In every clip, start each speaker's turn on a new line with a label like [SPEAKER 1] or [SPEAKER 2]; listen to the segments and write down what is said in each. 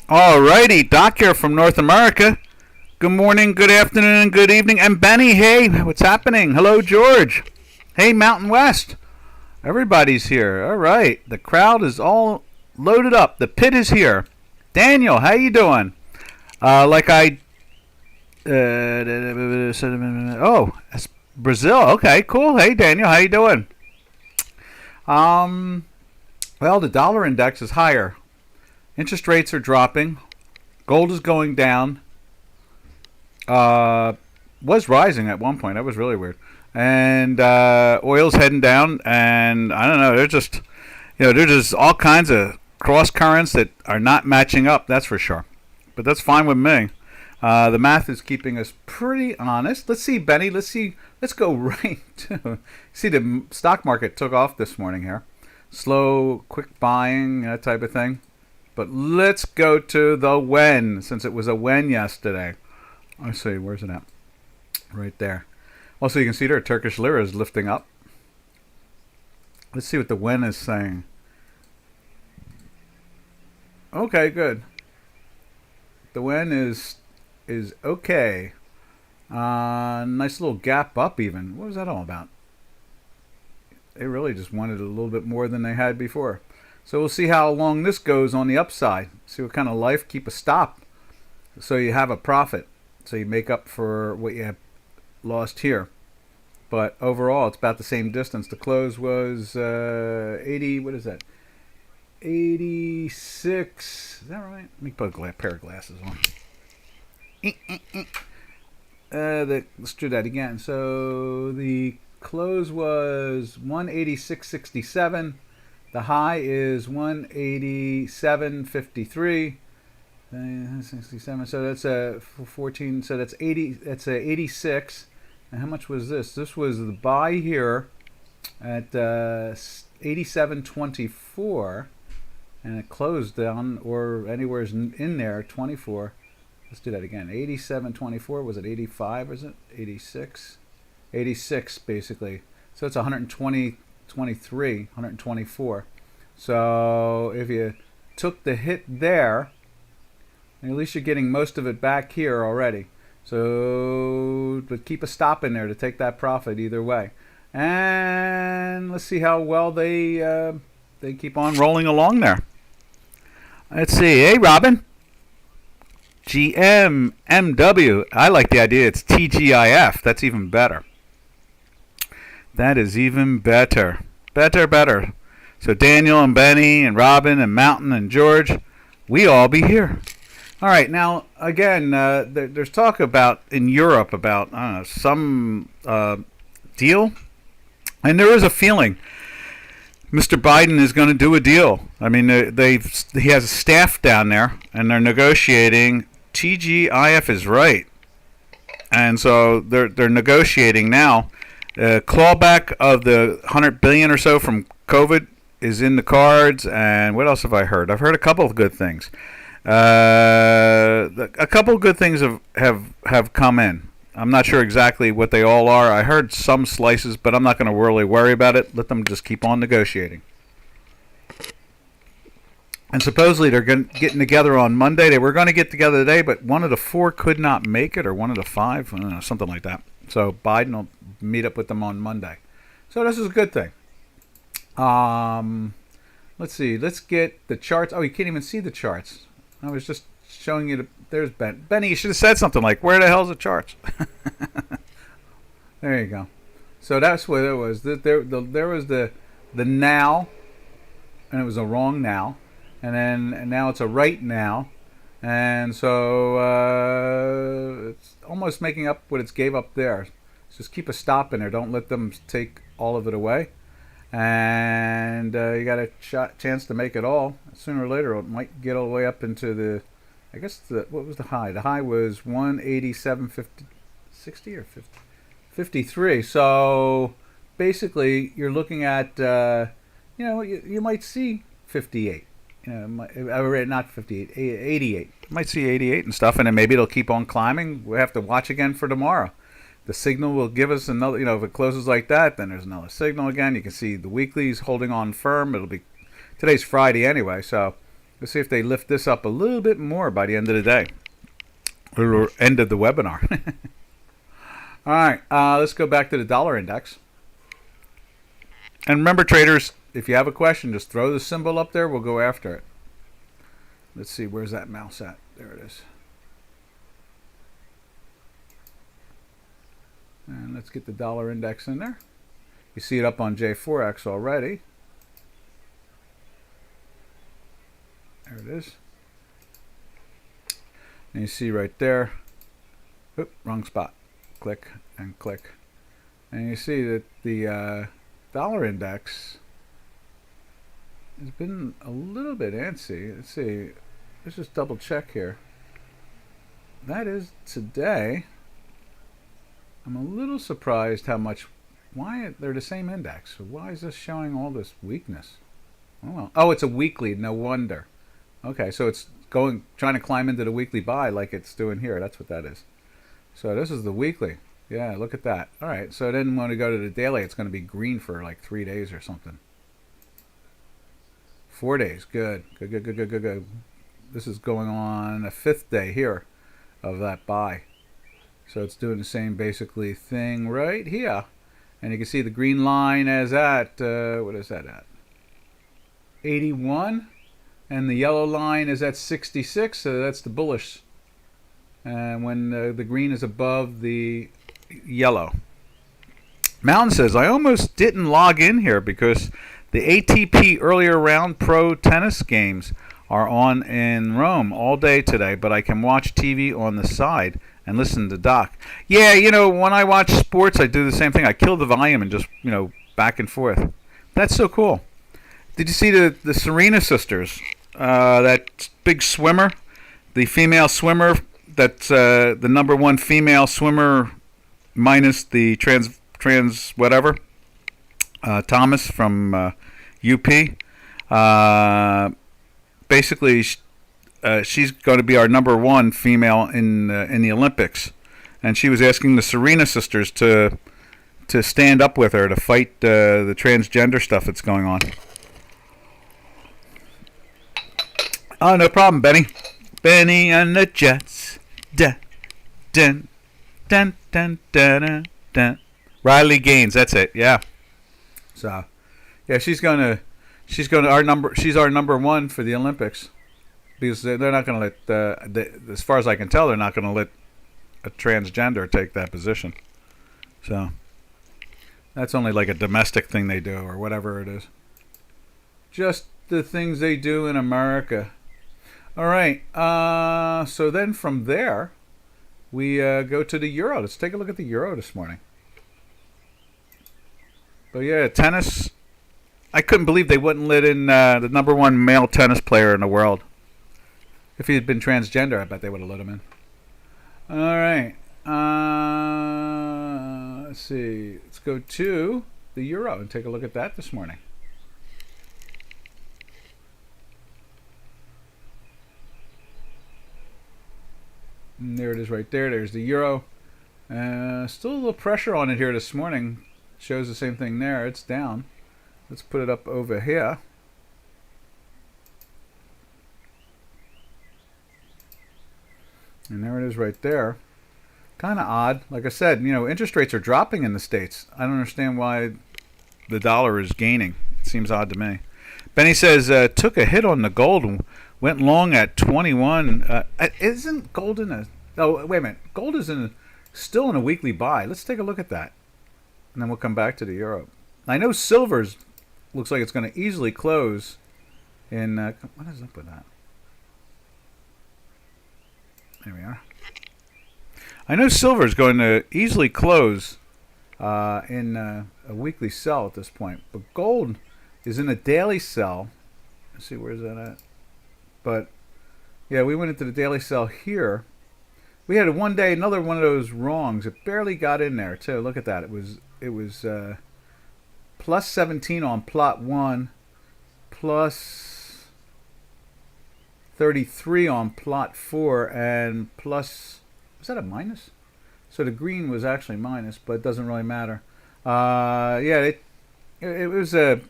[SPEAKER 1] All righty, Doc here from North America. Good morning, good afternoon, and good evening. And Benny, hey, what's happening? Hello, George. Hey, Mountain West. Everybody's here. All right, the crowd is all loaded up. The pit is here. Daniel, how you doing? Like I, that's Brazil. Okay, cool. Hey, Daniel, how you doing? Um, well, the dollar index is higher. Interest rates are dropping. Gold is going down. Was rising at one point. That was really weird. And oil's heading down. And I don't know. There's just all kinds of cross currents that are not matching up. That's for sure. But that's fine with me. The math is keeping us pretty honest. Let's see, Benny. Let's see. Let's go right to see the stock market took off this morning here. Slow, quick buying, that type of thing. But let's go to the when, since it was a when yesterday. Let's see, where's it at? Right there. Also, you can see there, Turkish lira is lifting up. Let's see what the when is saying. Okay, good. The when is okay. Nice little gap up even. What was that all about? They really just wanted a little bit more than they had before. So we'll see how long this goes on the upside. See what kind of life. Keep a stop so you have a profit. So you make up for what you have lost here. But overall, it's about the same distance. The close was 80. What is that? 86. Is that right? Let me put a pair of glasses on. Let's do that again. So the close was 186.67. The high is 187.53. 67. So that's a 14. So that's 80. That's a 86. And how much was this? This was the buy here at 87.24, and it closed down or anywhere in there 24. Let's do that again. 87.24. Was it 85? Was it 86? 86 basically. So it's 120. 23, 124. So if you took the hit there, at least you're getting most of it back here already. So, but keep a stop in there to take that profit either way. And let's see how well they keep on rolling along there. Let's see. Hey, Robin. GMMW. I like the idea. It's TGIF. That's even better. That is even better. Better. So Daniel and Benny and Robin and Mountain and George, we all be here. All right, now, again, there's talk about, in Europe, about, I don't know, some deal. And there is a feeling Mr. Biden is going to do a deal. I mean, he has a staff down there, and they're negotiating. TGIF is right. And so they're negotiating now. Clawback of the 100 billion or so from COVID is in the cards, and what else have I heard? I've heard a couple of good things. A couple of good things have come in. I'm not sure exactly what they all are. I heard some slices, but I'm not going to really worry about it. Let them just keep on negotiating. And supposedly they're getting together on Monday. They were going to get together today, but one of the four could not make it, or one of the five, I don't know, something like that. So Biden will meet up with them on Monday. So this is a good thing. Let's see. Let's get the charts. Oh, you can't even see the charts. I was just showing you. There's Ben. Benny, you should have said something like, where the hell's the charts? There you go. So that's what it was. There was the now, and it was a wrong now. And now it's a right now. And so it's almost making up what it gave up there. Just keep a stop in there. Don't let them take all of it away. And you got a chance to make it all. Sooner or later, it might get all the way up into the, I guess, what was the high? The high was 187.50, 60 or 50, 53. So basically, you're looking at, you might see 58. Not 58, 88. You might see 88 and stuff, and then maybe it'll keep on climbing. We'll have to watch again for tomorrow. The signal will give us another, if it closes like that, then there's another signal again. You can see the weeklies holding on firm. Today's Friday anyway, so Let's see if they lift this up a little bit more by the end of the day. Or end of the webinar. All right, let's go back to the dollar index. And remember, traders, if you have a question, just throw the symbol up there. We'll go after it. Let's see, where's that mouse at? There it is. And let's get the dollar index in there. You see it up on J4X already. There it is. And you see right there. Oop, wrong spot. Click and click. And you see that the dollar index has been a little bit antsy. Let's see. Let's just double check here. That is today. I'm a little surprised how much. Why they're the same index? So why is this showing all this weakness? Oh well. Oh, it's a weekly. No wonder. Okay, so it's trying to climb into the weekly buy like it's doing here. That's what that is. So this is the weekly. Yeah, look at that. All right, so then when we go to the daily, it's going to be green for like 3 days or something. 4 days. Good. Good, good, good, good, good, good. This is going on a 5th day here of that buy. So it's doing the same basically thing right here. And you can see the green line as at, what is that at? 81. And the yellow line is at 66, so that's the bullish. And when the green is above the yellow. Mountain says, I almost didn't log in here because the ATP earlier round pro tennis games are on in Rome all day today, but I can watch TV on the side and listen to Doc. Yeah, you know, when I watch sports, I do the same thing. I kill the volume and just, you know, back and forth. That's so cool. Did you see the Serena sisters? That big swimmer, the female swimmer, that's the #1 female swimmer minus the trans whatever, Thomas from UP. Basically, she's going to be our #1 female in the Olympics, and she was asking the Serena sisters to stand up with her to fight the transgender stuff that's going on. Oh, no problem, Benny. Benny and the Jets. Dun, dun, dun, dun, dun, dun. Riley Gaines, that's it. Yeah. So, yeah, she's our #1 for the Olympics, because they're not going to let, as far as I can tell, they're not going to let a transgender take that position. So, that's only like a domestic thing they do or whatever it is. Just the things they do in America. All right, so then from there, we go to the euro. Let's take a look at the euro this morning. But yeah, tennis. I couldn't believe they wouldn't let in the #1 male tennis player in the world. If he had been transgender, I bet they would have let him in. All right, let's see. Let's go to the euro and take a look at that this morning. And there it is right there. There's the euro. Still a little pressure on it here this morning. Shows the same thing there. It's down. Let's put it up over here. And there it is right there. Kind of odd. Like I said, you know, interest rates are dropping in the States. I don't understand why the dollar is gaining. It seems odd to me. Benny says, took a hit on the gold and went long at 21. Isn't gold in a... Oh, wait a minute. Gold is still in a weekly buy. Let's take a look at that. And then we'll come back to the euro. I know silver's looks like it's going to easily close in... what is up with that? There we are. I know silver's going to easily close in a weekly sell at this point. But gold is in a daily sell. Let's see, where's that at? But yeah, we went into the daily sell here. We had another one of those wrongs. It barely got in there too. Look at that. It was plus 17 on plot 1, plus 33 on plot 4, and plus, was that a minus? So the green was actually minus, but it doesn't really matter. Yeah, it was a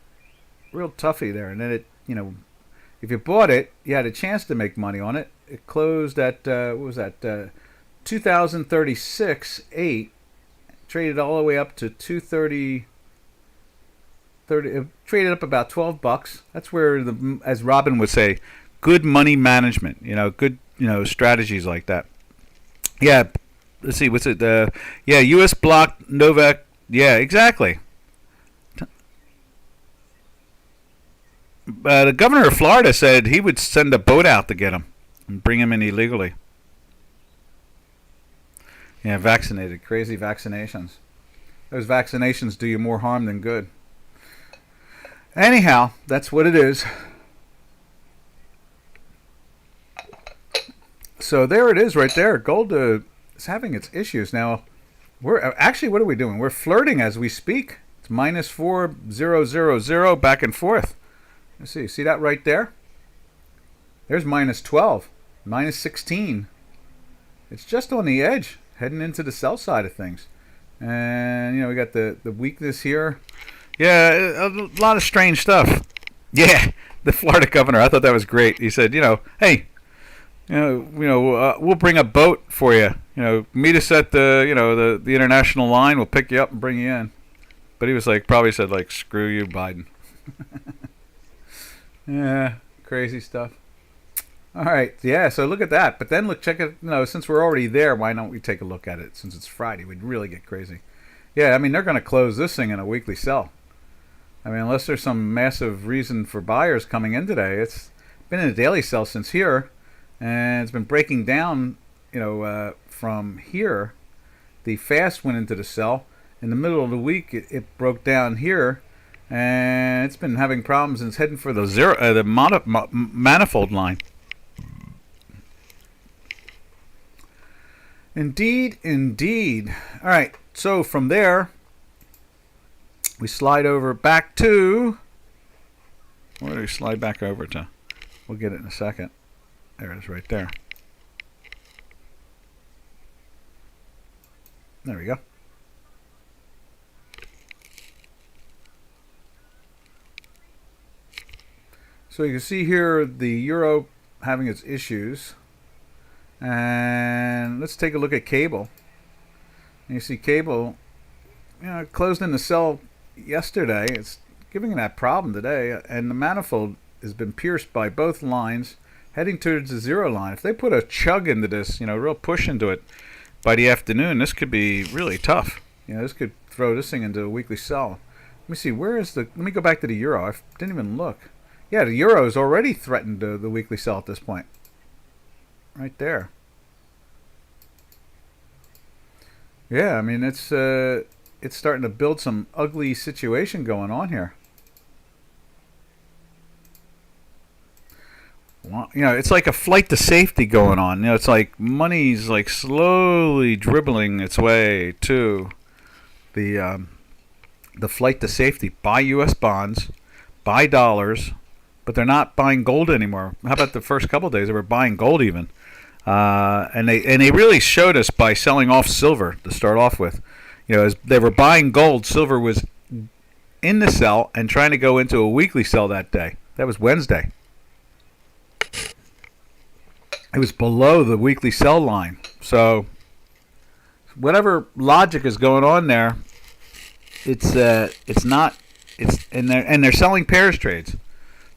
[SPEAKER 1] real toughie there, and then it If you bought it, you had a chance to make money on it. It closed at what was that? 2036.8. Traded all the way up to 230. Traded up about $12. That's where the, as Robin would say, good money management. Good strategies like that. Yeah. Let's see. What's it? Yeah. U.S. block Novak. Yeah. Exactly. The governor of Florida said he would send a boat out to get him and bring him in illegally. Yeah, vaccinated. Crazy vaccinations. Those vaccinations do you more harm than good. Anyhow, that's what it is. So there it is right there. Gold is having its issues. Now, we're actually, what are we doing? We're flirting as we speak. It's minus 4,000 back and forth. Let's see. See that right there? There's minus 12, minus 16. It's just on the edge, heading into the sell side of things. And, we got the weakness here. Yeah, a lot of strange stuff. Yeah, the Florida governor. I thought that was great. He said, hey, we'll bring a boat for you. Meet us at the international line. We'll pick you up and bring you in. But he was probably said screw you, Biden. Yeah, crazy stuff. All right, yeah. So look at that. But then check it. Since we're already there, why don't we take a look at it? Since it's Friday, we'd really get crazy. Yeah, I mean they're going to close this thing in a weekly sell. I mean, unless there's some massive reason for buyers coming in today, it's been in a daily sell since here, and it's been breaking down. From here, the fast went into the sell. In the middle of the week, it broke down here. And it's been having problems and it's heading for the manifold line. Indeed. All right, so from there, we slide over back to... Where do we slide back over to? We'll get it in a second. There it is right there. There we go. So you can see here the euro having its issues. And let's take a look at cable. And you see cable, it closed in the sell yesterday. It's giving that problem today. And the manifold has been pierced by both lines, heading towards the zero line. If they put a chug into this, real push into it by the afternoon, this could be really tough. This could throw this thing into a weekly sell. Let me see, let me go back to the euro. I didn't even look. Yeah, the euro is already threatened the weekly sell at this point. Right there. Yeah, I mean it's starting to build some ugly situation going on here. Well, it's like a flight to safety going on. It's like money's slowly dribbling its way to the flight to safety. Buy U.S. bonds, buy dollars. But they're not buying gold anymore. How about the first couple of days? They were buying gold even, and they really showed us by selling off silver to start off with. As they were buying gold, silver was in the sell and trying to go into a weekly sell that day. That was Wednesday. It was below the weekly sell line. So whatever logic is going on there, it's not. And they're selling pairs trades.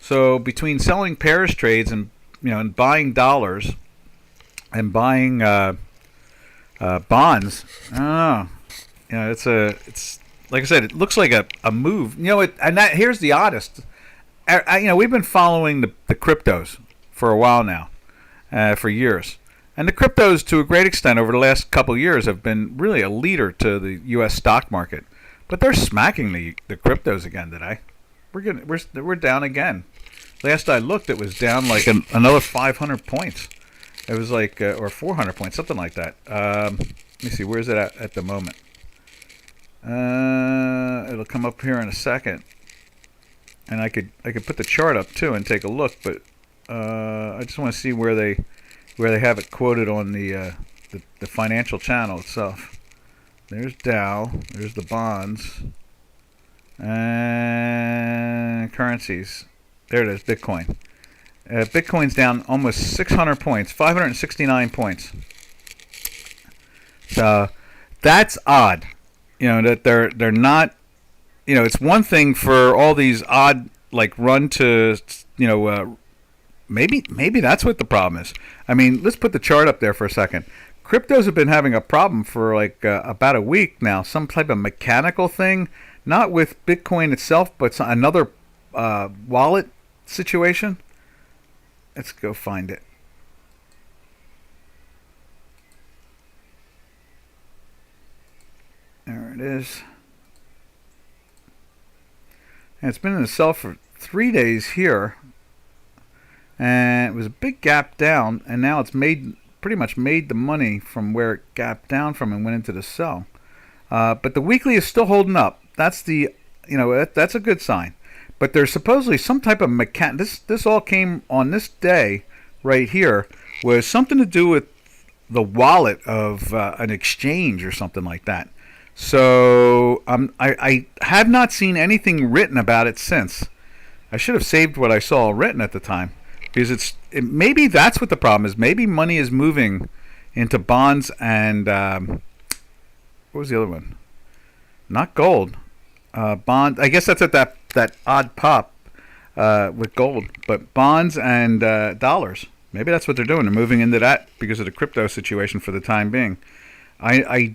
[SPEAKER 1] So between selling pairs trades and and buying dollars and buying bonds, I don't know. It's like I said, it looks like a move. Here's the oddest. We've been following the cryptos for a while now, for years, and the cryptos to a great extent over the last couple of years have been really a leader to the U.S. stock market. But they're smacking the cryptos again today. We're down again. Last I looked, it was down another 500 points. It was or 400 points, something like that. Let me see, where is it at the moment? It'll come up here in a second, and I could put the chart up too and take a look. But I just want to see where they have it quoted on the financial channel itself. There's Dow. There's the bonds and currencies. There it is, Bitcoin. Bitcoin's down almost 600 points, 569 points. So that's odd. That they're not. It's one thing for all these odd like run to maybe that's what the problem is. I mean, let's put the chart up there for a second. Cryptos have been having a problem for like about a week now. Some type of mechanical thing, not with Bitcoin itself, but another wallet situation. Let's go find it. There it is. And it's been in the sell for 3 days here. And it was a big gap down, and now it's pretty much made the money from where it gapped down from and went into the sell. But the weekly is still holding up. That's that's a good sign. But there's supposedly some type of This all came on this day right here, was something to do with the wallet of an exchange or something like that. So I have not seen anything written about it since. I should have saved what I saw written at the time, because maybe that's what the problem is. Maybe money is moving into bonds and what was the other one? Not gold. Bond. I guess that's at that odd pop with gold, but bonds and dollars. Maybe that's what they're doing. They're moving into that because of the crypto situation for the time being. I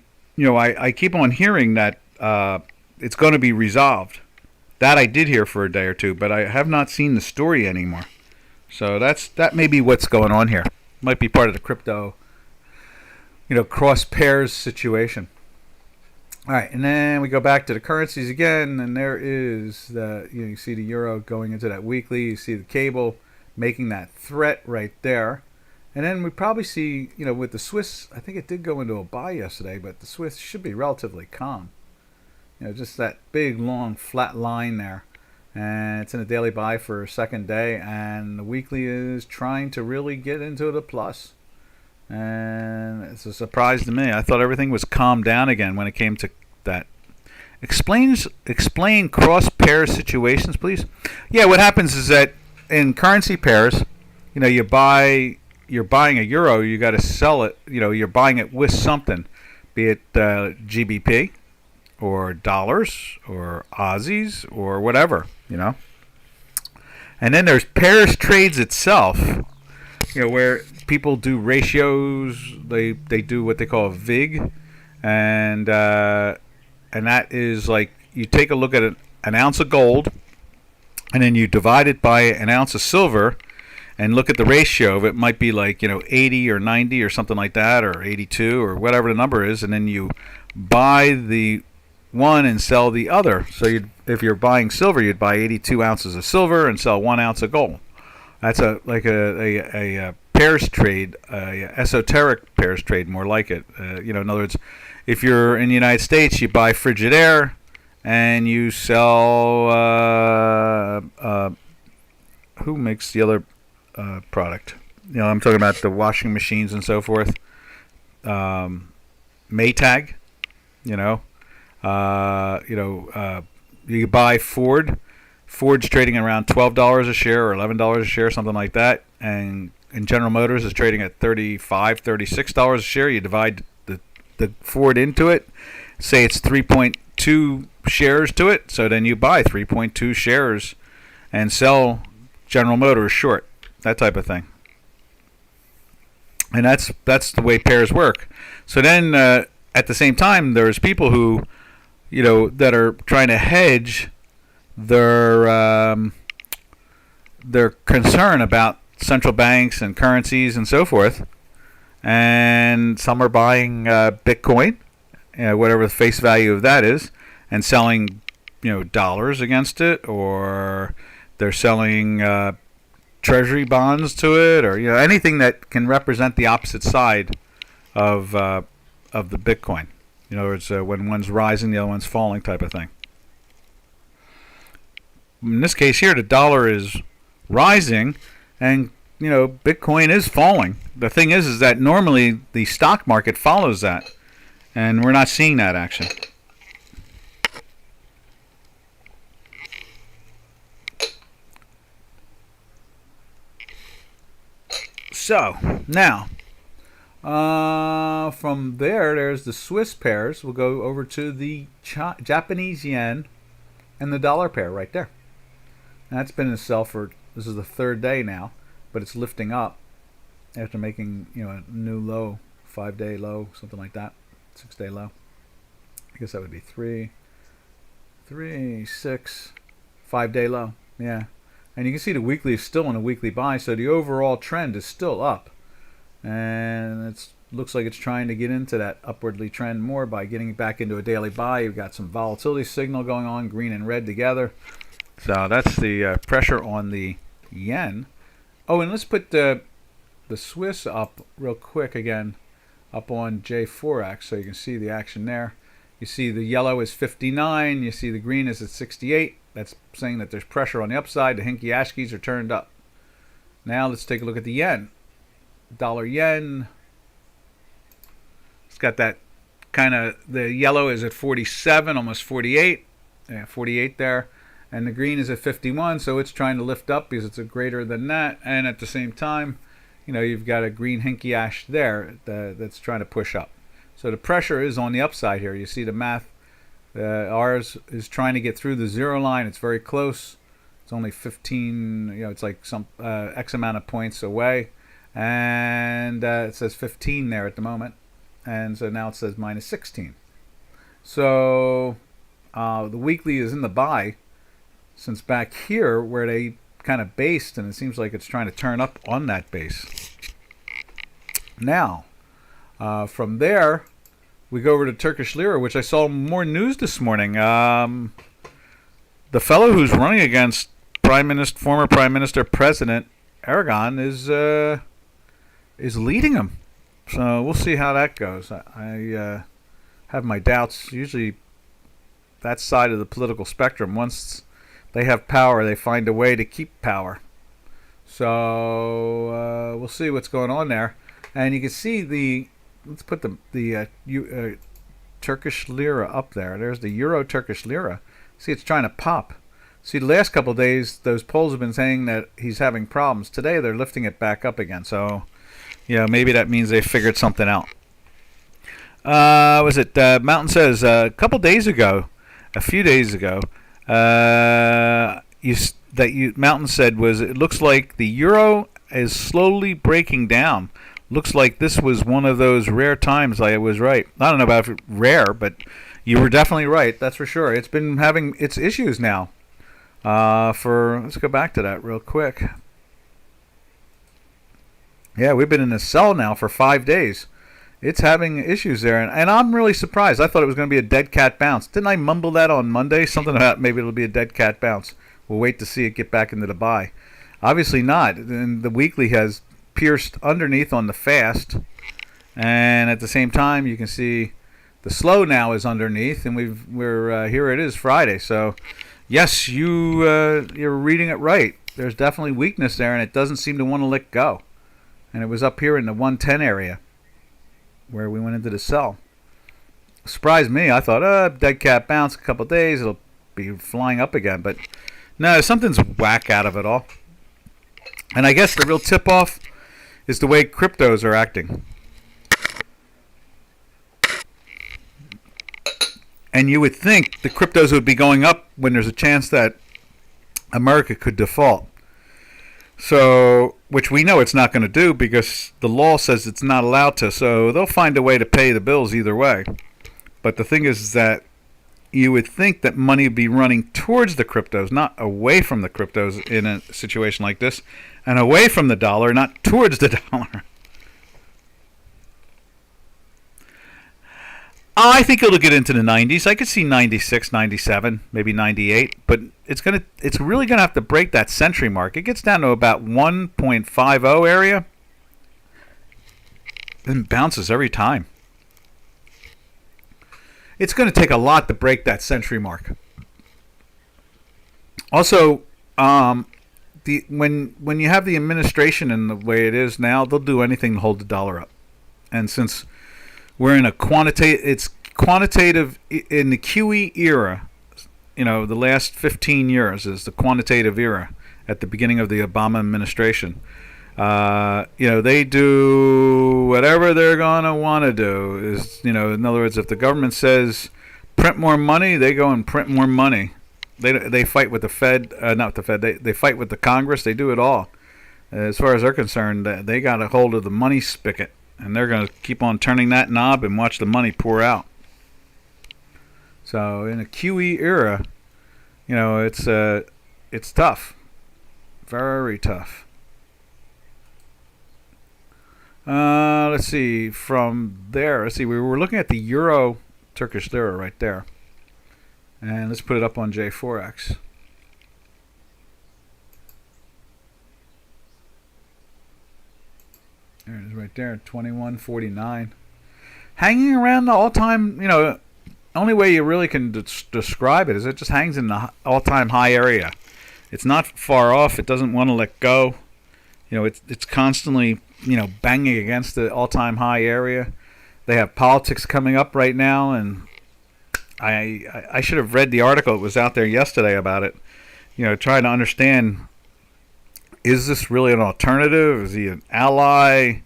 [SPEAKER 1] keep on hearing that it's going to be resolved. That I did hear for a day or two, but I have not seen the story anymore. So that may be what's going on here. Might be part of the crypto, cross pairs situation. All right, and then we go back to the currencies again, and there is you see the euro going into that weekly. You see the cable making that threat right there. And then we probably see, with the Swiss, I think it did go into a buy yesterday, but the Swiss should be relatively calm. Just that big, long, flat line there. And it's in a daily buy for a second day, and the weekly is trying to really get into the plus. And it's a surprise to me. I thought everything was calmed down again when it came to that. Explain cross-pair situations, please. Yeah, what happens is that in currency pairs, you're buying a euro, you got to sell it. You're buying it with something, be it GBP or dollars or Aussies or whatever, And then there's pairs trades itself, where people do ratios. They do what they call a VIG, and that is like you take a look at an ounce of gold, and then you divide it by an ounce of silver, and look at the ratio of it. Might be like 80 or 90 or something like that, or 82 or whatever the number is, and then you buy the one and sell the other. So if you're buying silver, you'd buy 82 ounces of silver and sell 1 ounce of gold. That's a pairs trade, esoteric pairs trade, more like it. In other words, if you're in the United States, you buy Frigidaire and you sell. Who makes the other product? I'm talking about the washing machines and so forth. Maytag, you buy Ford. Ford's trading around $12 a share or $11 a share, something like that. And General Motors is trading at $35, $36 a share. You divide the Ford into it. Say it's 3.2 shares to it. So then you buy 3.2 shares and sell General Motors short. That type of thing. And that's the way pairs work. So then at the same time, there's people who, that are trying to hedge their concern about central banks and currencies and so forth. And some are buying Bitcoin, whatever the face value of that is, and selling, dollars against it, or they're selling treasury bonds to it, or anything that can represent the opposite side of the Bitcoin. In other words, when one's rising, the other one's falling, type of thing. In this case here, the dollar is rising, and Bitcoin is falling. The thing is that normally the stock market follows that, and we're not seeing that action. So now, from there's the Swiss pairs. We'll go over to the Japanese yen and the dollar pair right there. And that's been in sell for, this is the third day now, but it's lifting up after making, a new low, 5-day low, something like that, 6-day low. I guess that would be 3, 6, 5-day low. Yeah. And you can see the weekly is still in a weekly buy, so the overall trend is still up. And it looks like it's trying to get into that upwardly trend more by getting back into a daily buy. You've got some volatility signal going on, green and red together. So that's the pressure on the yen. Oh, and let's put the Swiss up real quick again, up on J4X, so you can see the action there. You see the yellow is 59. You see the green is at 68. That's saying that there's pressure on the upside. The Hinky Ashkies are turned up. Now let's take a look at the yen. Dollar yen. It's got that kind of, the yellow is at 47, almost 48. Yeah, 48 there. And the green is at 51, so it's trying to lift up because it's a greater than that. And at the same time, you've got a green Hinky Ash there that's trying to push up. So the pressure is on the upside here. You see the math. Ours is trying to get through the zero line. It's very close. It's only 15, it's like some X amount of points away. And it says 15 there at the moment. And so now it says minus 16. So the weekly is in the buy since back here where they kind of based, and it seems like it's trying to turn up on that base. Now, from there, we go over to Turkish lira, which I saw more news this morning. The fellow who's running against former Prime Minister President Erdogan is leading him. So we'll see how that goes. I have my doubts. Usually, that side of the political spectrum, once they have power, they find a way to keep power. So we'll see what's going on there. And you can see let's put the Turkish lira up there. There's the Euro Turkish lira. See, it's trying to pop. See, the last couple of days, those polls have been saying that he's having problems. Today, they're lifting it back up again. So, maybe that means they figured something out. Mountain says a few days ago, Mountain said it looks like the euro is slowly breaking down. Looks like this was one of those rare times I was right. I don't know about if rare, but you were definitely right. That's for sure. It's been having its issues now. Let's go back to that real quick. Yeah, we've been in a sell now for 5 days. It's having issues there, and I'm really surprised. I thought it was going to be a dead cat bounce. Didn't I mumble that on Monday? Something about maybe it'll be a dead cat bounce. We'll wait to see it get back into the buy. Obviously not. And the weekly has pierced underneath on the fast, and at the same time you can see the slow now is underneath, and we're here it is Friday. So yes, you're reading it right. There's definitely weakness there, and it doesn't seem to want to let go. And it was up here in the 110 area where we went into the sell. Surprised me. I thought, dead cat bounce, a couple of days, it'll be flying up again. But no, something's whack out of it all. And I guess the real tip-off is the way cryptos are acting. And you would think the cryptos would be going up when there's a chance that America could default. So, which we know it's not going to do because the law says it's not allowed to. So they'll find a way to pay the bills either way. But the thing is that you would think that money would be running towards the cryptos, not away from the cryptos in a situation like this, and away from the dollar, not towards the dollar. I think it'll get into the 90s. I could see 96, 97, maybe 98, but it's really gonna have to break that century mark. It gets down to about 1.50 area, and bounces every time. It's going to take a lot to break that century mark. Also, when you have the administration in the way it is now, they'll do anything to hold the dollar up. And since we're in a quantitative in the QE era, the last 15 years is the quantitative era at the beginning of the Obama administration. They do whatever they're gonna want to do. In other words, if the government says print more money, they go and print more money. They fight with the Fed, not with the Fed. They fight with the Congress. They do it all. As far as they're concerned, they got a hold of the money spigot, and they're going to keep on turning that knob and watch the money pour out. So in a QE era, it's tough, very tough. Let's see. From there, we were looking at the Euro Turkish lira right there, and let's put it up on J4X. There it is right there, 21.49. Hanging around the all-time, only way you really can describe it is it just hangs in the all-time high area. It's not far off. It doesn't want to let go. It's constantly, banging against the all-time high area. They have politics coming up right now, and I should have read the article. It was out there yesterday about it. Trying to understand, is this really an alternative? Is he an ally?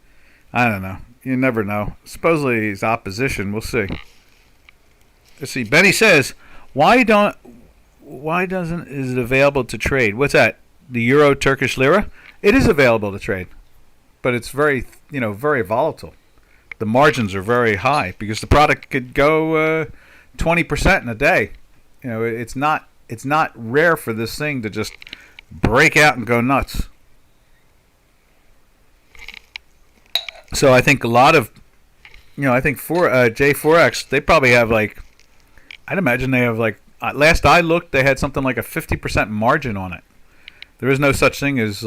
[SPEAKER 1] I don't know. You never know. Supposedly he's opposition. We'll see. Let's see. Benny says, why doesn't is it available to trade? What's that? The Euro Turkish lira? It is available to trade, but it's very volatile. The margins are very high because the product could go 20% in a day. It's not rare for this thing to just break out and go nuts. So I think a lot of, for J4X, they probably have I'd imagine they have last I looked, they had something like a 50% margin on it. There is no such thing as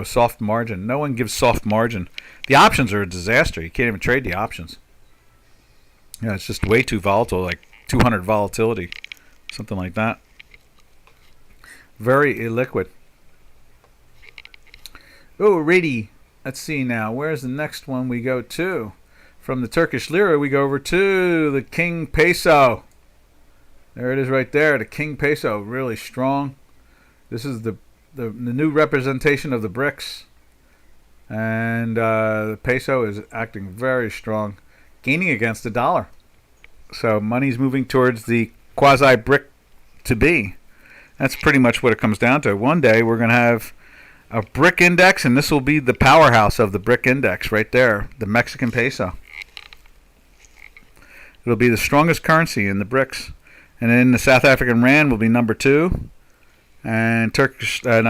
[SPEAKER 1] soft margin. No one gives soft margin. The options are a disaster. You can't even trade the options. It's just way too volatile, like 200 volatility, something like that. Very illiquid. Alrighty. Let's see now. Where's the next one we go to? From the Turkish lira, we go over to the King Peso. There it is right there. The King Peso, really strong. This is the new representation of the BRICS. And the peso is acting very strong, gaining against the dollar. So money's moving towards the quasi-BRIC to be. That's pretty much what it comes down to. One day we're going to have a BRIC index, and this will be the powerhouse of the BRIC index right there, the Mexican peso. It'll be the strongest currency in the BRICS. And then the South African rand will be number 2. And Turkish, the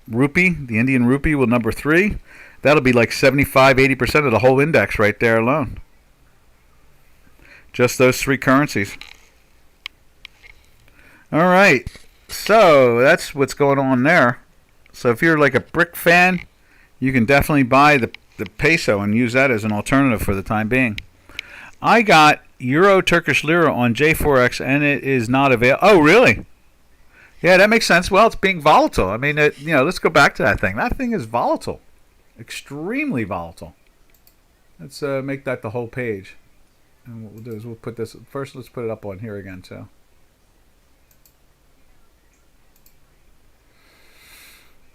[SPEAKER 1] rupee, the Indian rupee, will number 3. That'll be like 75-80% of the whole index right there alone. Just those 3 currencies. All right, so that's what's going on there. So if you're like a BRIC fan, you can definitely buy the peso and use that as an alternative for the time being. I got Euro Turkish lira on J4X, and it is not available. Oh, really? Yeah, that makes sense. Well, it's being volatile. I mean, let's go back to that thing. That thing is volatile, extremely volatile. Let's make that the whole page. And what we'll do is we'll put this first. Let's put it up on here again too.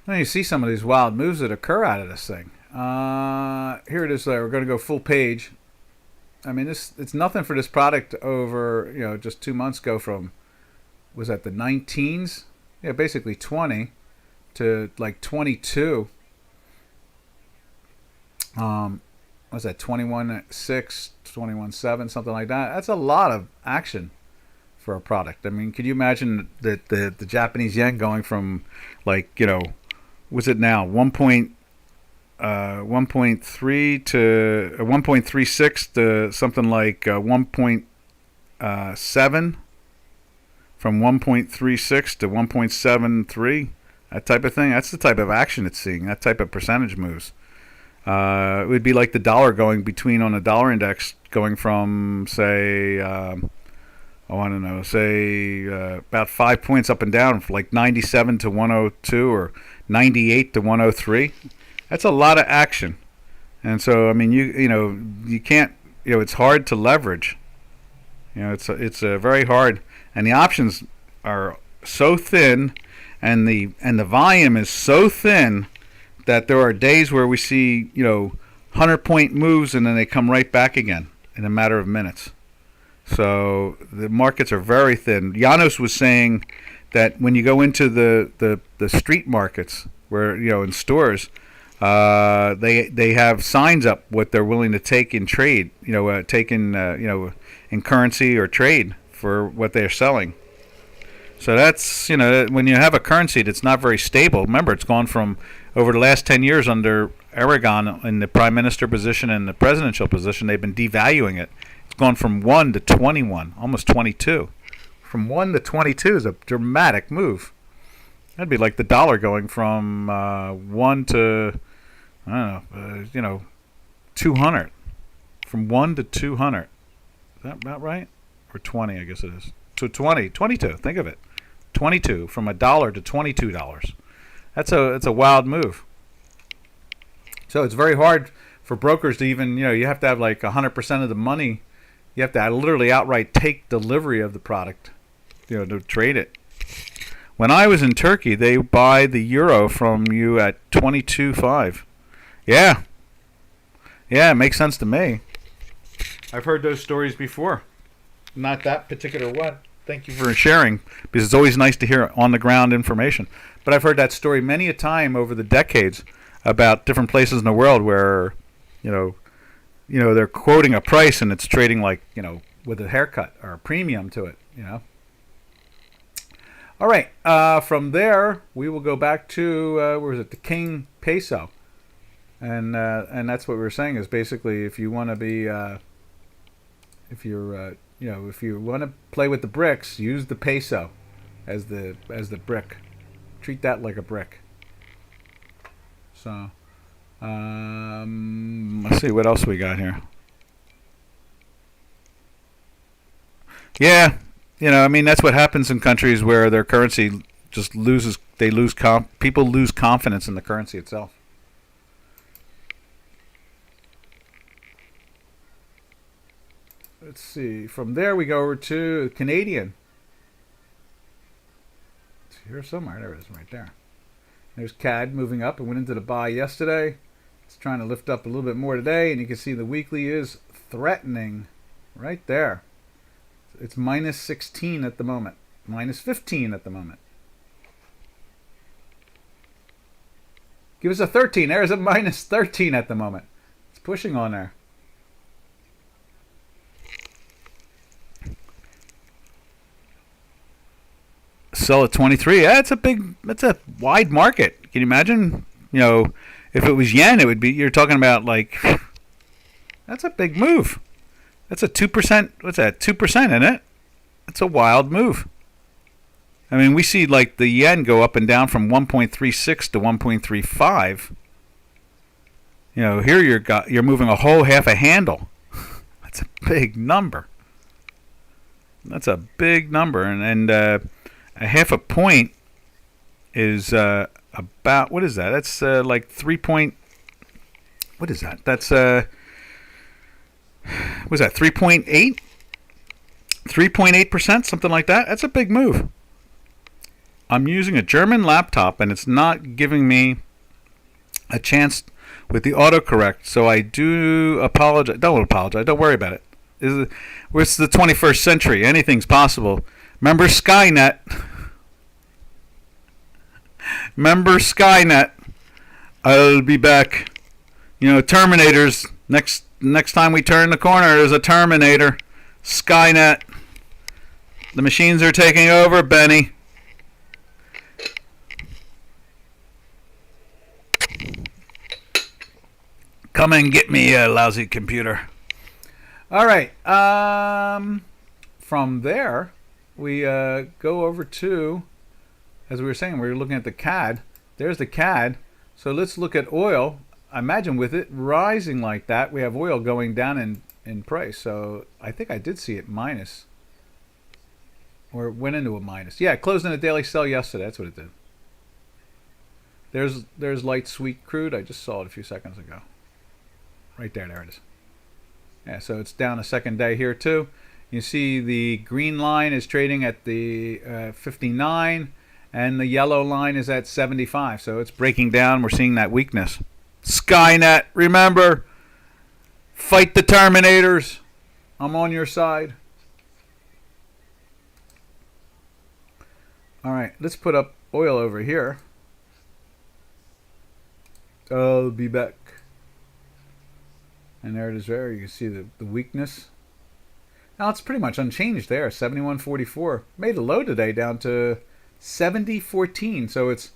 [SPEAKER 1] Now you see some of these wild moves that occur out of this thing. Here it is. We're going to go full page. I mean, it's nothing for this product over just 2 months go from, was that the 19s? Yeah, basically 20 to like 22. Was that 21.6, 21.7, something like that? That's a lot of action for a product. I mean, could you imagine that the Japanese yen going from what's it now, 1.3 to 1.36 to something like 1.7, from 1.36 to 1.73, that type of thing. That's the type of action it's seeing, that type of percentage moves. It would be like the dollar going between, on a dollar index, going from, say, about 5 points up and down, from like 97 to 102 or 98 to 103. That's a lot of action. And so, I mean, you can't, it's hard to leverage. It's very hard. And the options are so thin, and the volume is so thin that there are days where we see 100-point moves and then they come right back again in a matter of minutes. So the markets are very thin. Janos was saying that when you go into the street markets, where in stores, they have signs up what they're willing to take in trade, take in currency or trade for what they're selling. So that's when you have a currency that's not very stable. Remember, it's gone from over the last 10 years under Aragon in the prime minister position and the presidential position. They've been devaluing it. It's gone from 1 to 21, almost 22. From 1 to 22 is a dramatic move. That'd be like the dollar going from 1 to, I don't know, 200. From 1 to 200. Is that about right? Or 20, I guess it is. To 22. Think of it. 22 from $1 to $22. That's a wild move. So it's very hard for brokers to even, you have to have like 100% of the money. You have to literally outright take delivery of the product, to trade it. When I was in Turkey, they buy the euro from you at 22.5. Yeah. Yeah, it makes sense to me. I've heard those stories before. Not that particular one. Thank you for sharing, because it's always nice to hear on-the-ground information. But I've heard that story many a time over the decades about different places in the world where, they're quoting a price and it's trading like, with a haircut or a premium to it, All right. From there, we will go back to, where is it? The King Peso. And that's what we were saying is basically if you want to be, if you want to play with the bricks, use the peso as the brick. Treat that like a brick. So, let's see what else we got here. Yeah, that's what happens in countries where their currency just loses. People lose confidence in the currency itself. Let's see. From there, we go over to Canadian. It's here somewhere. There it is, right there. There's CAD moving up. It went into the buy yesterday. It's trying to lift up a little bit more today, and you can see the weekly is threatening right there. It's minus 16 at the moment. Minus 15 at the moment. Give us a 13. There's a minus 13 at the moment. It's pushing on there. Sell at 23. Yeah, that's a wide market. Can you imagine? If it was yen, it would be. You're talking about like. That's a big move. That's a 2%. What's that? 2%, isn't it? That's a wild move. I mean, we see like the yen go up and down from 1.36 to 1.35. Here you're moving a whole half a handle. That's a big number. That's a big number, and a half a point is about, what is that? That's like 3 point. What is that? That's was that 3.8? 3.8%, something like that. That's a big move. I'm using a German laptop and it's not giving me a chance with the autocorrect, so I do apologize. Don't apologize. Don't worry about it. It's the 21st century. Anything's possible. Remember Skynet. Remember Skynet. I'll be back. Terminators. Next time we turn the corner, there's a Terminator. Skynet. The machines are taking over, Benny. Come and get me, a lousy computer. All right. From there, we go over to, as we were saying, we were looking at the CAD. There's the CAD. So let's look at oil. I imagine with it rising like that, we have oil going down in price. So I think I did see it minus. Or it went into a minus. Yeah, it closed in a daily sell yesterday. That's what it did. There's light sweet crude. I just saw it a few seconds ago. Right there. There it is. Yeah, so it's down a second day here too. You see the green line is trading at the 59, And the yellow line is at 75. So it's breaking down. We're seeing that weakness. Skynet, remember, fight the Terminators. I'm on your side. All right, let's put up oil over here. I'll be back. And there it is there. You can see the weakness. Now it's pretty much unchanged there. 71.44. Made a low today down to 70.14. So it's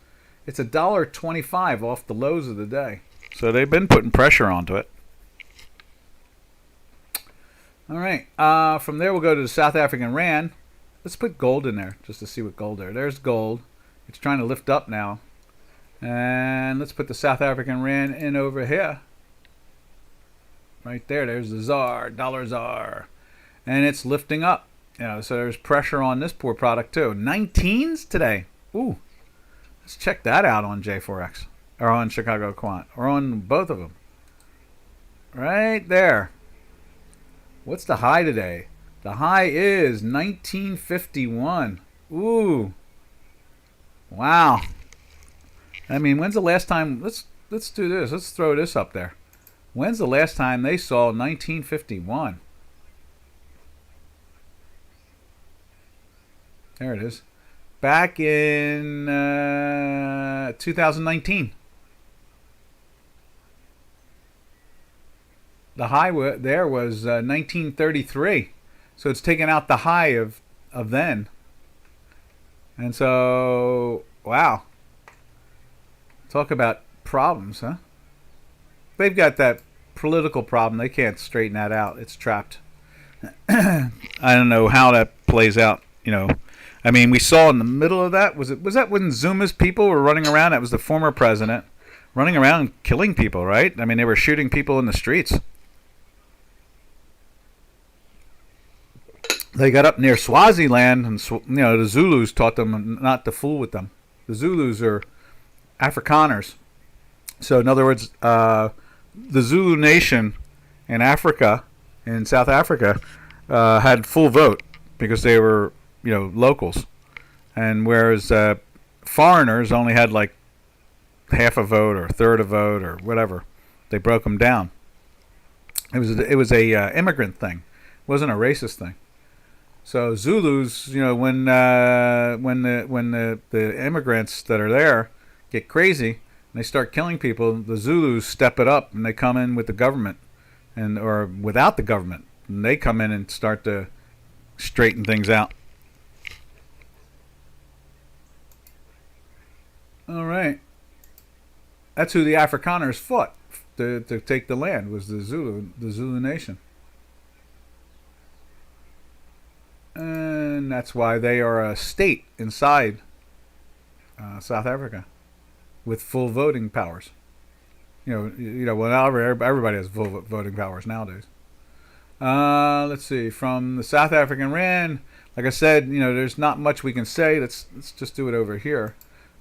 [SPEAKER 1] $1.25 off the lows of the day. So they've been putting pressure onto it. All right. From there we'll go to the South African Rand. Let's put gold in there just to see what gold there. There's gold. It's trying to lift up now. And let's put the South African Rand in over here. Right there. There's the ZAR, dollar ZAR. And it's lifting up. So there's pressure on this poor product too. 19s today. Ooh. Let's check that out on J4X. Or on Chicago Quant. Or on both of them. Right there. What's the high today? The high is 1951. Ooh. Wow. I mean, when's the last time? Let's do this. Let's throw this up there. When's the last time they saw 1951? There it is. Back in 2019. The high there was 1933. So it's taken out the high of then. And so, wow. Talk about problems, huh? They've got that political problem. They can't straighten that out. It's trapped. I don't know how that plays out, I mean, we saw in the middle of that, was that when Zuma's people were running around? That was the former president running around killing people, right? I mean, they were shooting people in the streets. They got up near Swaziland, and the Zulus taught them not to fool with them. The Zulus are Afrikaners. So in other words, the Zulu nation in Africa, in South Africa, had full vote because they were, locals. And whereas foreigners only had like half a vote or a third a vote or whatever, they broke them down. It was a immigrant thing. It wasn't a racist thing. So Zulus, when the immigrants that are there get crazy and they start killing people, the Zulus step it up and they come in with the government, or without the government, and they come in and start to straighten things out. All right, that's who the Afrikaners fought to take the land, was the Zulu nation. And that's why they are a state inside South Africa with full voting powers. Well, now everybody has full voting powers nowadays. Let's see. From the South African Rand, like I said, there's not much we can say. Let's just do it over here.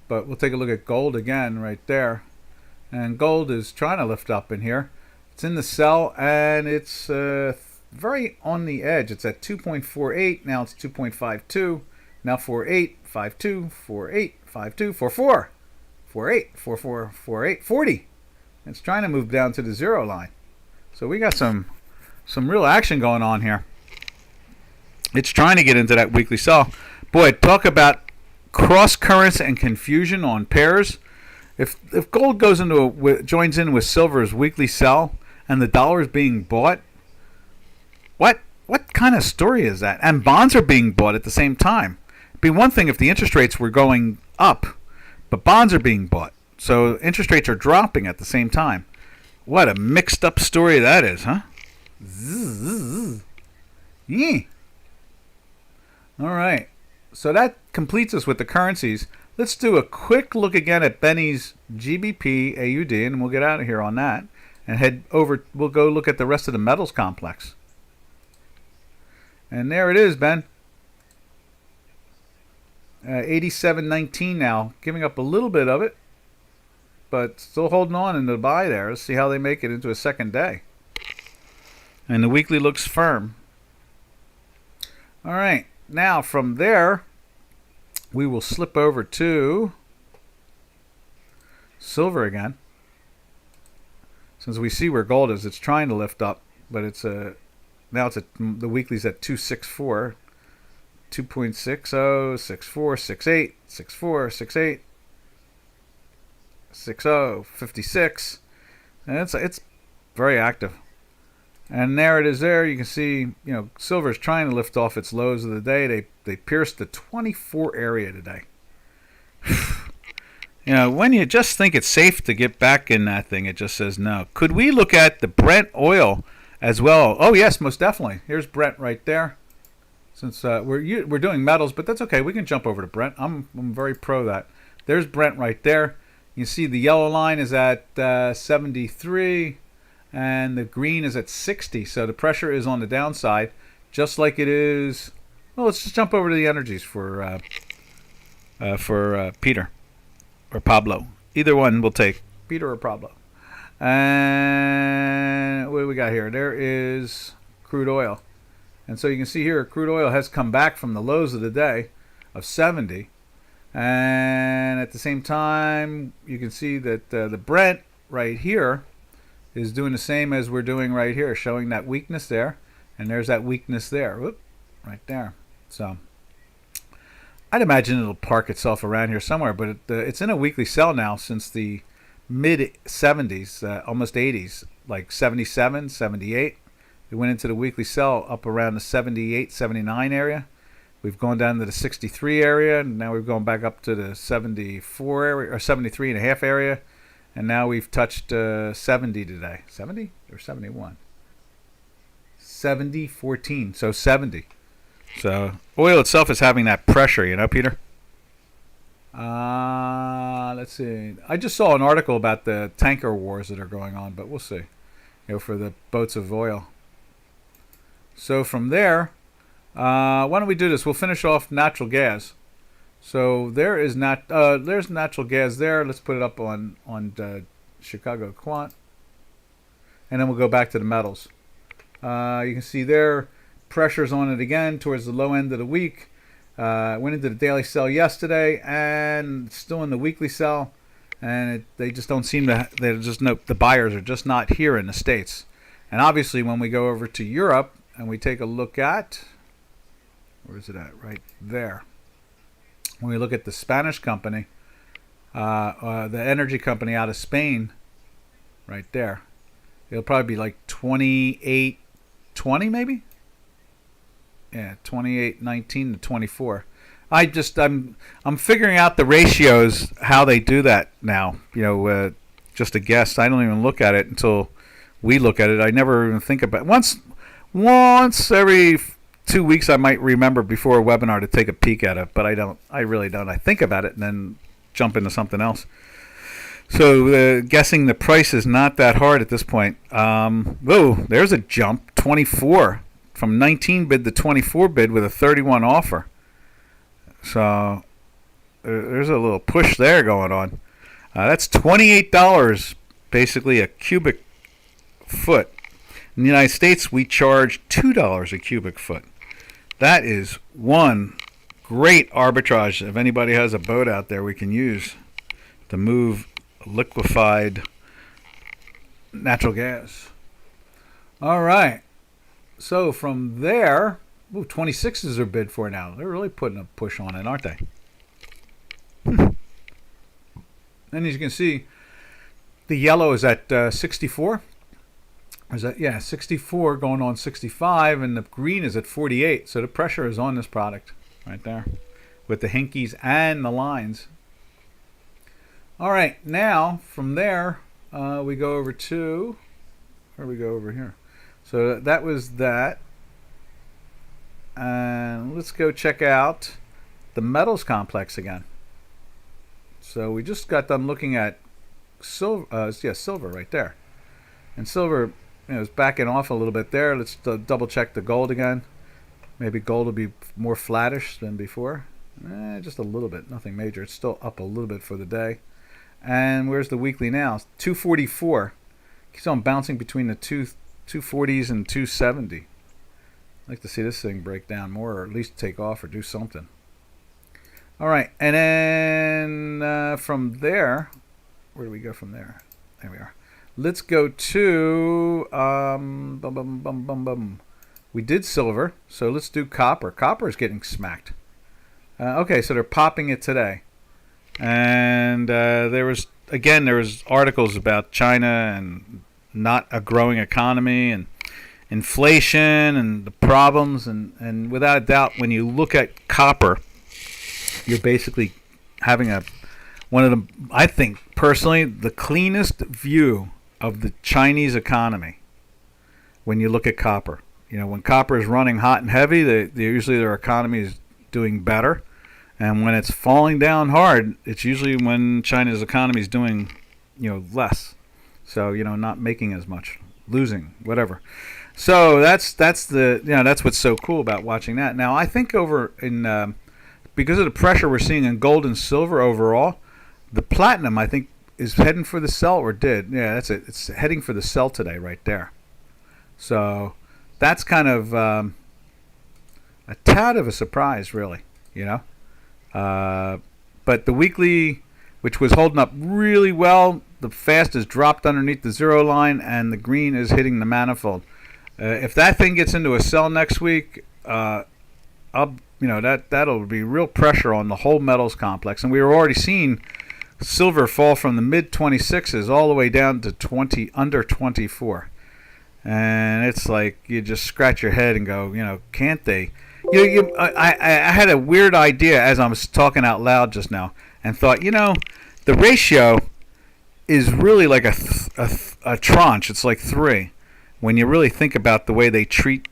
[SPEAKER 1] But we'll take a look at gold again right there. And gold is trying to lift up in here. It's in the sell, and it's very on the edge. It's at 2.48. Now it's 2.52. Now 48, 52, 48, 52, 44, 48, 44, 48, 40. It's trying to move down to the zero line. So we got some real action going on here. It's trying to get into that weekly sell. Boy, talk about cross currents and confusion on pairs. If gold joins in with silver's weekly sell and the dollar is being bought, what kind of story is that? And bonds are being bought at the same time. It'd be one thing if the interest rates were going up, but bonds are being bought. So interest rates are dropping at the same time. What a mixed up story that is, huh? Yeah. All right. So that completes us with the currencies. Let's do a quick look again at Benny's GBP AUD, and we'll get out of here on that and head over. We'll go look at the rest of the metals complex. And there it is, Ben. 87.19 now, giving up a little bit of it, but still holding on in the buy there. Let's see how they make it into a second day. And the weekly looks firm. All right, now from there, we will slip over to silver again. Since we see where gold is, it's trying to lift up, but it's now the weekly's at 264, 2.60, 64, 68, 64, 68, 60, 56, and it's very active. And there it is. There you can see, silver is trying to lift off its lows of the day. They pierced the 24 area today. When you just think it's safe to get back in that thing, it just says no. Could we look at the Brent oil as well? Oh yes, most definitely. Here's Brent right there. Since we're doing metals, but that's okay. We can jump over to Brent. I'm very pro that. There's Brent right there. You see the yellow line is at 73, and the green is at 60. So the pressure is on the downside, just like it is. Well, let's just jump over to the energies for Peter. Or Pablo. Either one we'll take. Peter or Pablo. And what do we got here? There is crude oil. And so you can see here crude oil has come back from the lows of the day of 70. And at the same time, you can see that the Brent right here is doing the same as we're doing right here, showing that weakness there. And there's that weakness there. Whoop, right there. So I'd imagine it'll park itself around here somewhere, but it's in a weekly sell now since the mid-70s, almost 80s, like 77, 78. It went into the weekly sell up around the 78, 79 area. We've gone down to the 63 area, and now we've gone back up to the 74 area, or 73 and a half area, and now we've touched 70 today. 70 or 71? 70, 14, so 70. So oil itself is having that pressure, Peter. Let's see. I just saw an article about the tanker wars that are going on, but we'll see. For the boats of oil. So from there, why don't we do this? We'll finish off natural gas. So there is there's natural gas there. Let's put it up on Chicago Quant, and then we'll go back to the metals. You can see there. Pressure's on it again towards the low end of the week. Went into the daily sell yesterday and still in the weekly sell, and they just don't seem to. The buyers are just not here in the States. And obviously, when we go over to Europe and we take a look at, where is it at? Right there. When we look at the Spanish company, the energy company out of Spain, right there, it'll probably be like 28.20 maybe. Yeah, 28.19 to 24. I'm figuring out the ratios, how they do that now. Just a guess. I don't even look at it until we look at it. I never even think about it. Once every 2 weeks I might remember before a webinar to take a peek at it, but I don't. I really don't. I think about it and then jump into something else. So guessing the price is not that hard at this point. There's a jump, 24. From 19 bid to 24 bid with a 31 offer. So there's a little push there going on. That's $28 basically a cubic foot. In the United States, we charge $2 a cubic foot. That is one great arbitrage. If anybody has a boat out there we can use to move liquefied natural gas. All right. So from there, 26s are bid for now. They're really putting a push on it, aren't they? And as you can see, the yellow is at 64. Is that 64 going on 65, and the green is at 48. So the pressure is on this product right there with the hinkies and the lines. All right, now from there we go over to where we go over here. So that was that. And let's go check out the metals complex again. So we just got done looking at silver right there. And silver is backing off a little bit there. Let's double check the gold again. Maybe gold will be more flattish than before. Just a little bit, nothing major. It's still up a little bit for the day. And where's the weekly now? 244. Keeps on bouncing between the 240s and 270. I'd like to see this thing break down more, or at least take off or do something. All right, and then from there, where do we go from there? There we are. Let's go to bum, bum, bum, bum, bum. We did silver, so let's do copper. Copper is getting smacked. Okay, so they're popping it today, and there was articles about China and not a growing economy and inflation and the problems, and without a doubt, when you look at copper, you're basically having one of the, I think personally, the cleanest view of the Chinese economy when you look at copper. You know, when copper is running hot and heavy, usually their economy is doing better. And when it's falling down hard, it's usually when China's economy is doing, less. So, not making as much, losing, whatever. So that's what's so cool about watching that. Now, I think over in because of the pressure we're seeing in gold and silver overall, the platinum, I think, is heading for the sell, or did. Yeah, that's it. It's heading for the sell today right there. So that's kind of a tad of a surprise, really, But the weekly, which was holding up really well, the fast has dropped underneath the zero line, and the green is hitting the manifold. If that thing gets into a sell next week, that'll be real pressure on the whole metals complex. And we were already seeing silver fall from the mid 26s all the way down to under 24. And it's like you just scratch your head and go, can't they? I had a weird idea as I was talking out loud just now, and thought, the ratio is really like a tranche. It's like 3 when you really think about the way they treat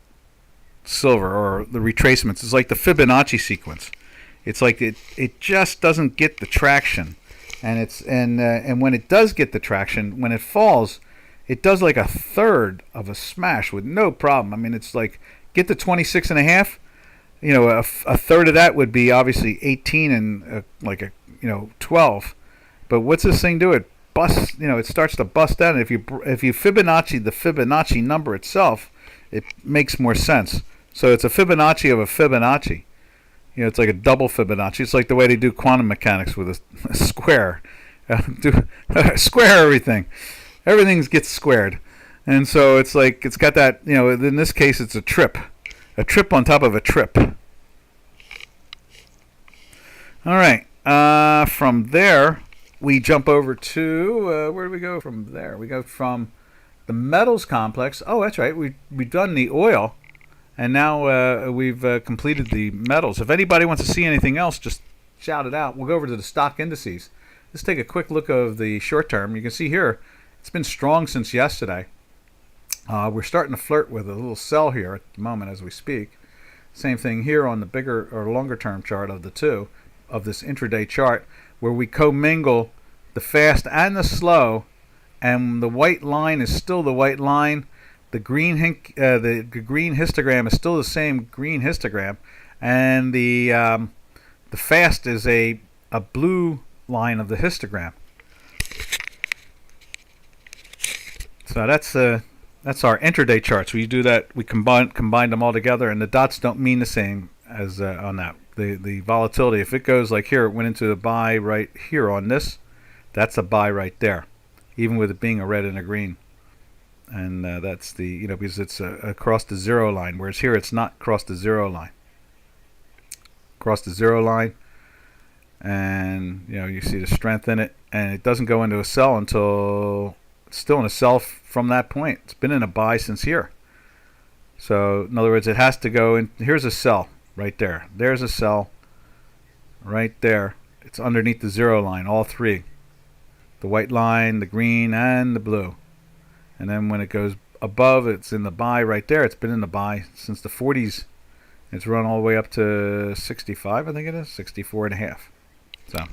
[SPEAKER 1] silver or the retracements. It's like the Fibonacci sequence. It's like it just doesn't get the traction, and when it does get the traction, when it falls, it does like a third of a smash with no problem. I mean, it's like get to 26 and a half. A third of that would be obviously 18 and 12. But what's this thing do? It busts. It starts to bust out. And if you Fibonacci the Fibonacci number itself, it makes more sense. So it's a Fibonacci of a Fibonacci. It's like a double Fibonacci. It's like the way they do quantum mechanics with a square. Square everything. Everything gets squared. And so it's like it's got that, in this case it's a trip. A trip on top of a trip. All right. From there, we jump over to, where do we go from there? We go from the metals complex. Oh, that's right. We've done the oil. And now we've completed the metals. If anybody wants to see anything else, just shout it out. We'll go over to the stock indices. Let's take a quick look of the short term. You can see here, it's been strong since yesterday. We're starting to flirt with a little sell here at the moment as we speak. Same thing here on the bigger or longer term chart of the two, of this intraday chart, where we commingle the fast and the slow, and the white line is still the white line. The green histogram is still the same green histogram, and the fast is a blue line of the histogram. So that's our intraday charts. We do that. We combine them all together, and the dots don't mean the same as on that. The volatility, if it goes like here, it went into the buy right here on this. That's a buy right there, even with it being a red and a green. And that's the because it's across the zero line, whereas here it's not across the zero line. Across the zero line, and you see the strength in it, and it doesn't go into a sell until it's still in a sell from that point. It's been in a buy since here. So in other words, it has to go in. Here's a sell right there. There's a sell right there. It's underneath the zero line, all three. The white line, the green, and the blue. And then when it goes above, it's in the buy right there. It's been in the buy since the 40s. It's run all the way up to 65, I think it is, 64 and a half. So,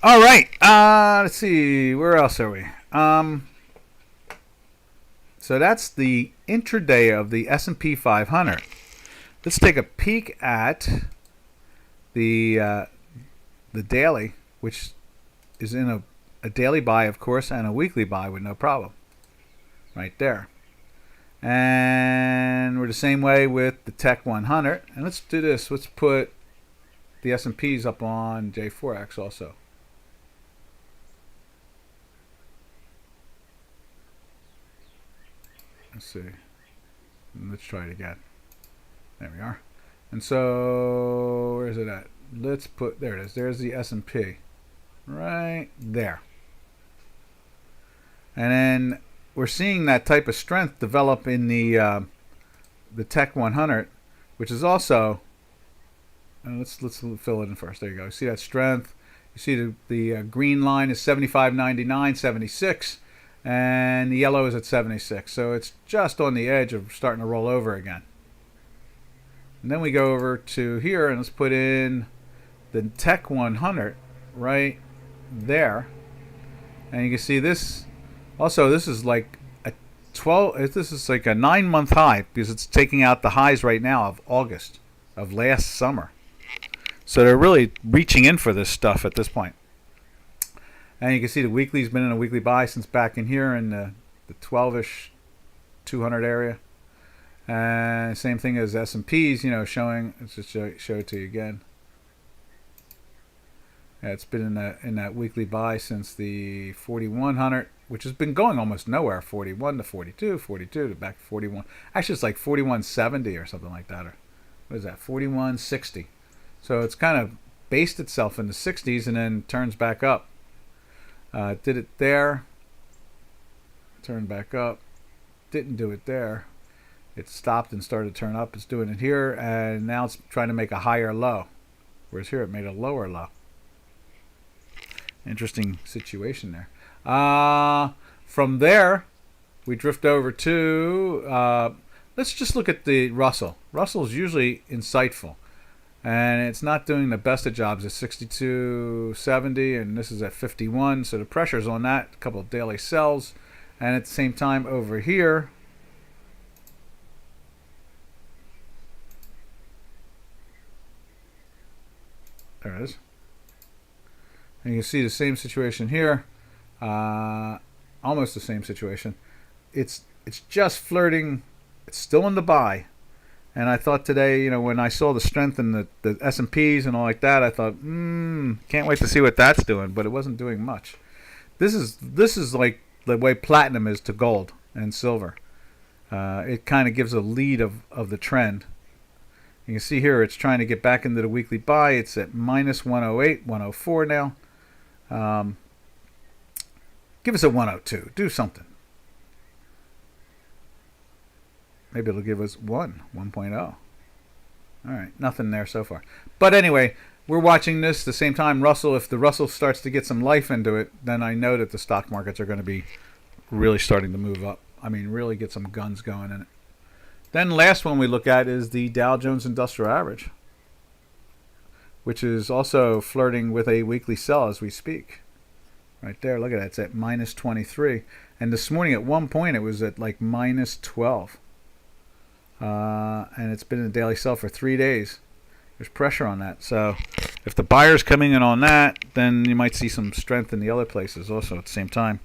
[SPEAKER 1] all right. Let's see. Where else are we? So that's the intraday of the S&P 500. Let's take a peek at the daily, which is in a daily buy, of course, and a weekly buy with no problem. Right there. And we're the same way with the Tech 100. And let's do this. Let's put the S&P's up on J4X also. Let's see. Let's try it again. There we are. And so, where is it at? Let's put, there it is. There's the S&P. Right there. And then we're seeing that type of strength develop in the Tech 100, which is also, let's fill it in first. There you go. You see that strength. You see the green line is 75.99, 76, and the yellow is at 76. So it's just on the edge of starting to roll over again. And then we go over to here and let's put in the Tech 100 right there. And you can see this. Also, this is like a 12. This is like a 9-month high because it's taking out the highs right now of August of last summer. So they're really reaching in for this stuff at this point. And you can see the weekly's been in a weekly buy since back in here in the 12-ish 200 area. And same thing as S&P's, you know, showing. Let's just show it to you again. Yeah, it's been in that weekly buy since the 4100, which has been going almost nowhere. 41 to 42, 42 to back to 41. Actually, it's like 4170 or something like that. Or what is that? 4160. So it's kind of based itself in the 60s and then turns back up. Did it there. Turned back up. Didn't do it there. It stopped and started to turn up. It's doing it here, and now it's trying to make a higher low. Whereas here it made a lower low. Interesting situation there. From there, we drift over to, let's just look at the Russell. Russell's usually insightful. And it's not doing the best of jobs at 62.70, and this is at 51. So the pressure's on that. A couple of daily sells. And at the same time over here, there it is. And you can see the same situation here. Almost the same situation. It's just flirting. It's still in the buy. And I thought today, you know, when I saw the strength in the S&Ps and all like that, I thought, can't wait to see what that's doing. But it wasn't doing much. This is like the way platinum is to gold and silver. It kind of gives a lead of the trend. You can see here it's trying to get back into the weekly buy. It's at minus 108, 104 now. Give us a 102. Do something. Maybe it'll give us 1.0. All right, nothing there so far. But anyway, we're watching this at the same time. Russell, if the Russell starts to get some life into it, then I know that the stock markets are going to be really starting to move up. I mean, really get some guns going in it. Then last one we look at is the Dow Jones Industrial Average, which is also flirting with a weekly sell as we speak. Right there, look at that. It's at minus 23. And this morning at one point it was at like minus 12. And it's been in a daily sell for 3 days. There's pressure on that. So if the buyer's coming in on that, then you might see some strength in the other places also at the same time.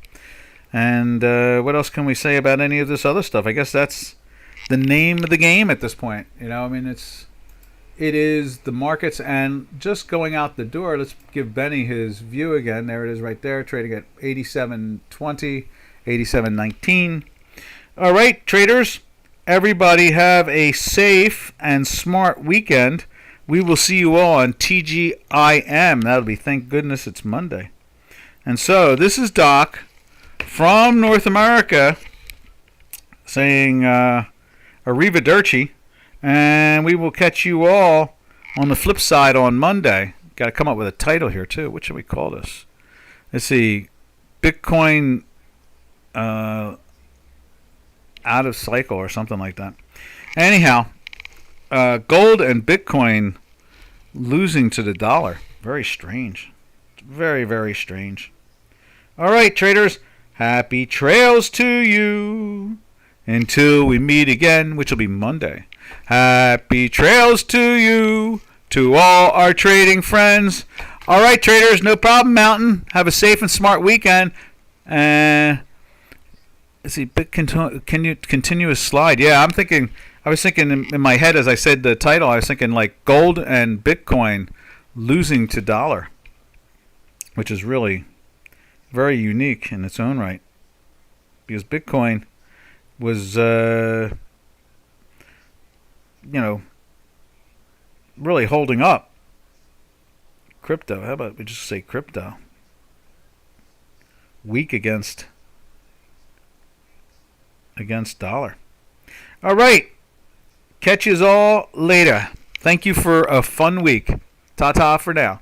[SPEAKER 1] And what else can we say about any of this other stuff? I guess that's the name of the game at this point. You know, I mean, it is the markets. And just going out the door, let's give Benny his view again. There it is right there, trading at 87.20, 87.19. All right, traders. Everybody have a safe and smart weekend. We will see you all on TGIM. That'll be, thank goodness it's Monday. And so this is Doc from North America saying arrivederci. And we will catch you all on the flip side on Monday. Got to come up with a title here too. What should we call this? Let's see. Bitcoin out of cycle or something like that. Anyhow, gold and Bitcoin losing to the dollar. Very strange. Very, very strange. All right, traders. Happy trails to you until we meet again, which will be Monday. Happy trails to you, to all our trading friends. All right, traders. No problem, Mountain. Have a safe and smart weekend. Let's see, can you continuous slide? Yeah, I was thinking in my head as I said the title, I was thinking like gold and Bitcoin losing to dollar, which is really very unique in its own right, because Bitcoin was, really holding up. Crypto, how about we just say crypto? Weak against dollar. All right. Catch yous all later. Thank you for a fun week. Ta-ta for now.